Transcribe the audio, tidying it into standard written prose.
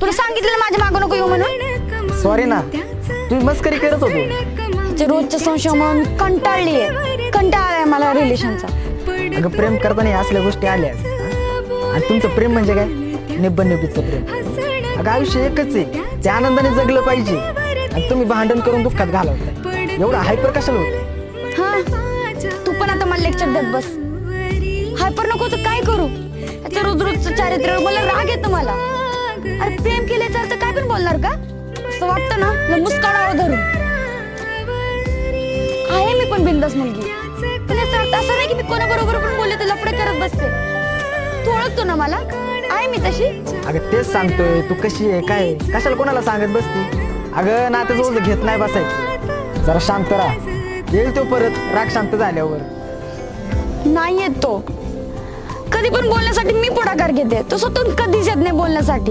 तुला सांगितलं माझ्या मागं नको येऊ म्हणून. सॉरी ना, तुम्ही मस्करी करत होतो. ते रोजच्या संशयामुळे मी कंटाळलीये. कंटाळा आहे मला रिलेशनचा. अगं प्रेम करताना असल्या गोष्टी आल्या आणि तुमचं प्रेम म्हणजे काय? निब्बन निब्बीचं प्रेम. अगं आयुष्य एकच आहे, त्या आनंदाने जगलं पाहिजे. आणि तुम्ही भांडण करून दुःखात घालवताय. एवढं हायपर कशाला होतं? हा, तू पण आता मला लेक्चर देत बस. हायपर नको तर काय करू? आता रोज रोजचं चारित्र्य मला राग येतो मला. अरे प्रेम केल्याचा अर्थ काय पण बोलणार का? असं वाटतं ना मुस्काडावर धरून. आहे मी पण बिंदास मुलगी, पण याचा अर्थ असं नाही की मी कोणाबरोबर पण बोलले तर लफडे करत बसते. तू ओळखतो ना मला, आहे मी तशी. अगं तेच सांगतोय, तू कशी आहे काय कशाला कोणाला सांगत बसती? अगं नातं जोड घेत नाही बसायचं, जरा शांत राहा. येईल तो परत राग शांत झाल्यावर. नाही येत तो. कधी पण बोलण्यासाठी मी पुढाकार घेते, तो स्वतःहून कधीच येत नाही बोलण्यासाठी.